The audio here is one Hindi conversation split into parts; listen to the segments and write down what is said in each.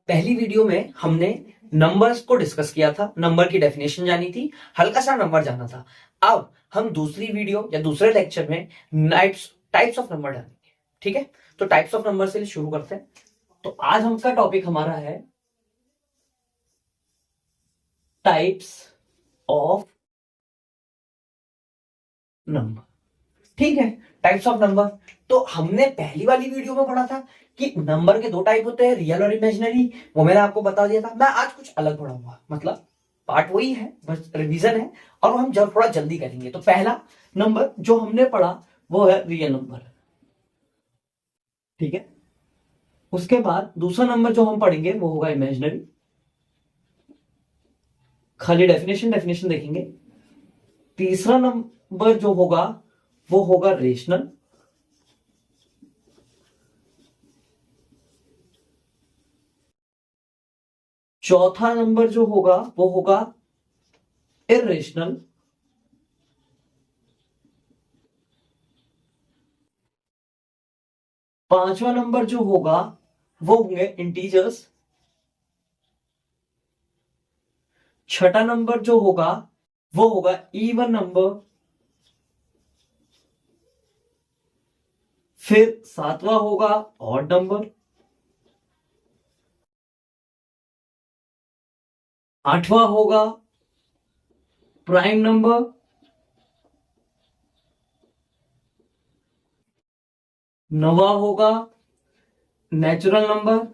पहली वीडियो में हमने नंबर्स को डिस्कस किया था, नंबर की डेफिनेशन जानी थी, हल्का सा नंबर जाना था। अब हम दूसरी वीडियो या दूसरे लेक्चर में टाइप्स ऑफ नंबर जानेंगे। ठीक है, तो टाइप्स ऑफ नंबर से शुरू करते हैं। तो आज हमका टॉपिक हमारा है टाइप्स ऑफ नंबर। ठीक है, टाइप्स ऑफ नंबर। तो हमने पहली वाली वीडियो में पढ़ा था कि नंबर के दो टाइप होते हैं, रियल और इमेजिनरी। वो मैंने आपको बता दिया था। मैं आज कुछ अलग पढ़ाऊंगा, मतलब पार्ट वही है, बस रिवीजन है और हम जब थोड़ा जल्दी करेंगे। तो पहला नंबर जो हमने पढ़ा वो है रियल नंबर। ठीक है, उसके बाद दूसरा नंबर जो हम पढ़ेंगे वो होगा इमेजिनरी। खाली डेफिनेशन डेफिनेशन देखेंगे। तीसरा नंबर जो होगा वो होगा रेशनल। चौथा नंबर जो होगा वो होगा इरेशनल। पांचवा नंबर जो होगा वो होंगे इंटीजर्स। छठा नंबर जो होगा वो होगा इवन नंबर। फिर सातवां होगा ऑड नंबर। आठवां होगा प्राइम नंबर। नवा होगा नेचुरल नंबर।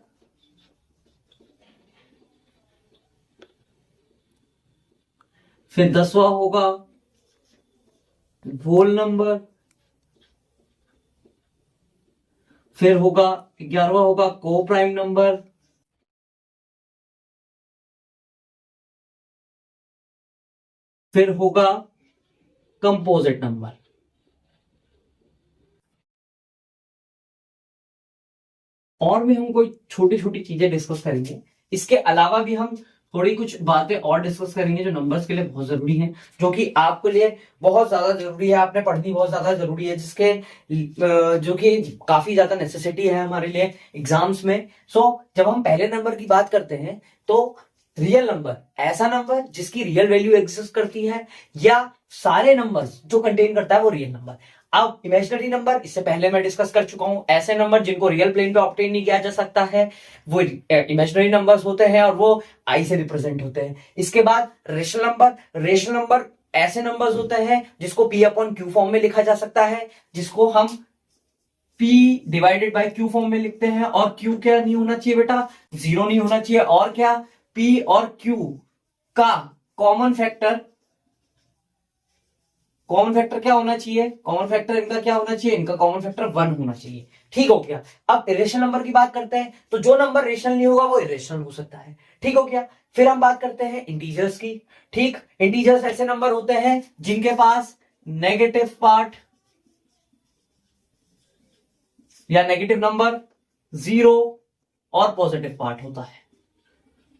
फिर 10वां होगा होल नंबर। फिर होगा 11वां होगा को प्राइम नंबर। फिर होगा कंपोजिट नंबर। और भी हम कोई छोटी छोटी चीजें डिस्कस करेंगे। इसके अलावा भी हम थोड़ी कुछ बातें और डिस्कस करेंगे जो नंबर्स के लिए बहुत जरूरी हैं, जो कि आपके लिए बहुत ज्यादा जरूरी है, आपने पढ़नी बहुत ज्यादा जरूरी है, जिसके जो कि काफी ज्यादा नेसेसिटी है हमारे लिए एग्जाम्स में। सो जब हम पहले नंबर की बात करते हैं तो रियल नंबर ऐसा नंबर जिसकी रियल वैल्यू एग्जिस्ट करती है, या सारे नंबर्स जो कंटेन करता है वो रियल नंबर। अब इमेजिनरी नंबर, इससे पहले मैं डिस्कस कर चुका हूं, ऐसे नंबर जिनको रियल प्लेन पे ऑब्टेन नहीं किया जा सकता है वो इमेजिनरी नंबर्स होते हैं और वो आई से रिप्रेजेंट होते हैं। इसके बाद रेशनल नंबर। रेशनल नंबर ऐसे नंबर्स होते हैं जिसको पी अपॉन क्यू फॉर्म में लिखा जा सकता है, जिसको हम P divided by Q form में लिखते हैं। और Q क्या नहीं होना चाहिए बेटा? जीरो नहीं होना चाहिए। और क्या? P और Q का कॉमन फैक्टर क्या होना चाहिए? कॉमन फैक्टर इनका क्या होना चाहिए? इनका कॉमन फैक्टर 1 होना चाहिए। ठीक हो गया। अब इरेशनल नंबर की बात करते हैं, तो जो नंबर रेशनल नहीं होगा वो इरेशनल हो सकता है। ठीक हो गया। फिर हम बात करते हैं इंटीजर्स की। ठीक, इंटीजर्स ऐसे नंबर होते हैं जिनके पास नेगेटिव पार्ट या नेगेटिव नंबर 0 और पॉजिटिव पार्ट होता है।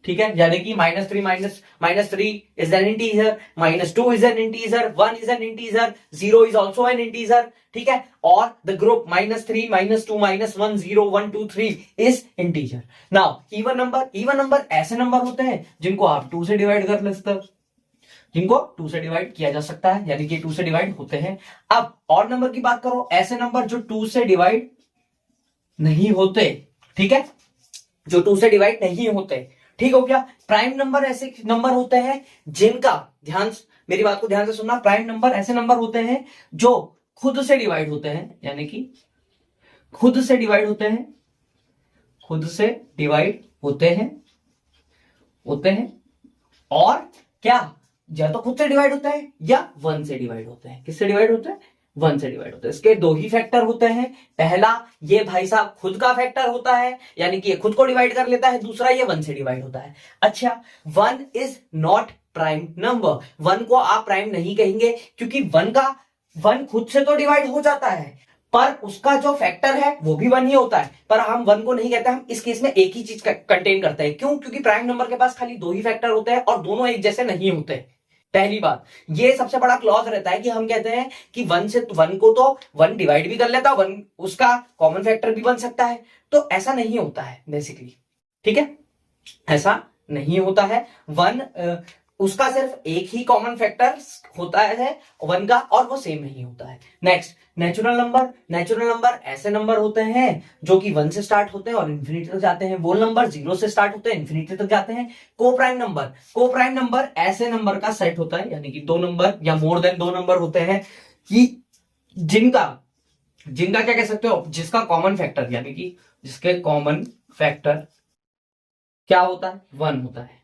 ठीक है, यानी कि -3 is an integer, -2 is an integer, 1 is an integer, 0 is also an integer. ठीक है, और the group -3 -2 -1 0 1 2 3 is integer. Now even number. Even number ऐसे नंबर होते हैं जिनको आप 2 से डिवाइड कर ले सकते हो, जिनको 2 से डिवाइड किया जा सकता है, यानी कि 2 से डिवाइड होते हैं। अब और नंबर की बात करो, ऐसे नंबर जो 2 से डिवाइड नहीं होते। ठीक है, जो 2 से डिवाइड नहीं होते। ठीक हो गया। प्राइम नंबर ऐसे नंबर होते हैं जिनका, मेरी बात को ध्यान से सुनना, प्राइम नंबर ऐसे नंबर होते हैं जो खुद से डिवाइड होते हैं, यानी कि खुद से डिवाइड होते हैं, खुद से डिवाइड होते हैं और क्या, या तो खुद से डिवाइड होते हैं या 1 से डिवाइड होते हैं। किससे डिवाइड होते हैं? 1 से डिवाइड होते हैं। इसके दो ही फैक्टर होते हैं। पहला ये भाई साहब खुद का फैक्टर होता है, यानी कि ये खुद को डिवाइड कर लेता है। दूसरा ये 1 से डिवाइड होता है। अच्छा, 1 इज नॉट प्राइम नंबर। 1 को आप प्राइम नहीं कहेंगे क्योंकि 1 खुद से तो डिवाइड हो जाता है, पर उसका जो फैक्टर है वो भी 1 ही होता है। पर हम 1 को नहीं कहते, हम इस केस में एक ही चीज कंटेन करते हैं। क्यों? क्योंकि प्राइम नंबर के पास खाली 2 ही फैक्टर होते हैं और दोनों एक जैसे नहीं होते। पहली बात, ये सबसे बड़ा क्लॉज रहता है कि हम कहते हैं कि 1 को तो 1 डिवाइड भी कर लेता है, 1 उसका कॉमन फैक्टर भी बन सकता है। तो ऐसा नहीं होता है बेसिकली। ठीक है, ऐसा नहीं होता है। वन उसका सिर्फ एक ही कॉमन फैक्टर होता है वन का, और वो सेम नहीं होता है। Next, natural number. Natural number ऐसे नंबर होते हैं जो कि वन से स्टार्ट होते हैं और इन्फिनिटी तक जाते हैं। वो नंबर जीरो से स्टार्ट होते हैं, इन्फिनिटी तक जाते हैं। Coprime number. कोप्राइम नंबर ऐसे नंबर का सेट होता है, यानी कि दो नंबर या मोर देन दो नंबर होते हैं कि जिनका क्या कह सकते हो, जिसका कॉमन फैक्टर, यानी कि जिसके कॉमन फैक्टर क्या होता है, वन होता है।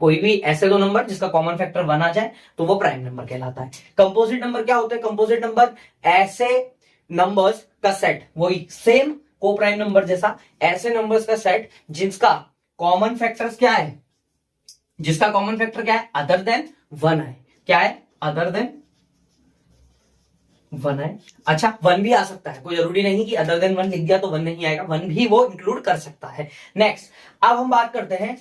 कोई भी ऐसे दो नंबर जिसका कॉमन फैक्टर वन आ जाए तो वो प्राइम नंबर कहलाता है। कंपोजिट नंबर क्या होता है? कंपोजिट नंबर ऐसे नंबर्स का सेट, वही सेम को प्राइम नंबर जैसा, ऐसे नंबर्स का सेट जिसका कॉमन फैक्टर्स क्या है, जिसका कॉमन फैक्टर क्या है, अदर देन वन है। क्या है? अदर देन वन है। अच्छा, वन भी आ सकता है, कोई जरूरी नहीं कि अदर देन वन लिख दिया तो वन नहीं आएगा, वन भी वो इंक्लूड कर सकता है। नेक्स्ट, अब हम बात करते हैं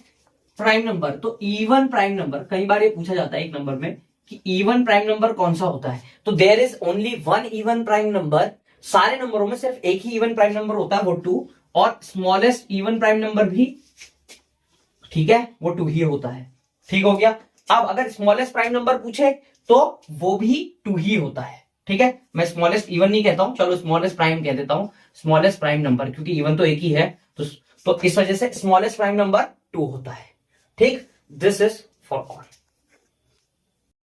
प्राइम नंबर। तो इवन प्राइम नंबर, कई बार ये पूछा जाता है एक नंबर में कि इवन प्राइम नंबर कौन सा होता है, तो there is only one even prime number. सारे नंबरों में सिर्फ एक ही इवन प्राइम नंबर होता है, वो टू, और स्मॉलेस्ट इवन प्राइम नंबर भी, ठीक है, वो टू ही होता है। ठीक हो गया। अब अगर स्मॉलेस्ट प्राइम नंबर पूछे तो वो भी टू ही होता है। ठीक है, मैं स्मॉलेस्ट इवन नहीं कहता हूं, चलो स्मॉलेस्ट प्राइम कह देता हूं, स्मॉलेस्ट प्राइम नंबर, क्योंकि इवन तो एक ही है, तो इस वजह से स्मॉलेस्ट प्राइम नंबर टू होता है। ठीक, दिस इज फॉर ऑल।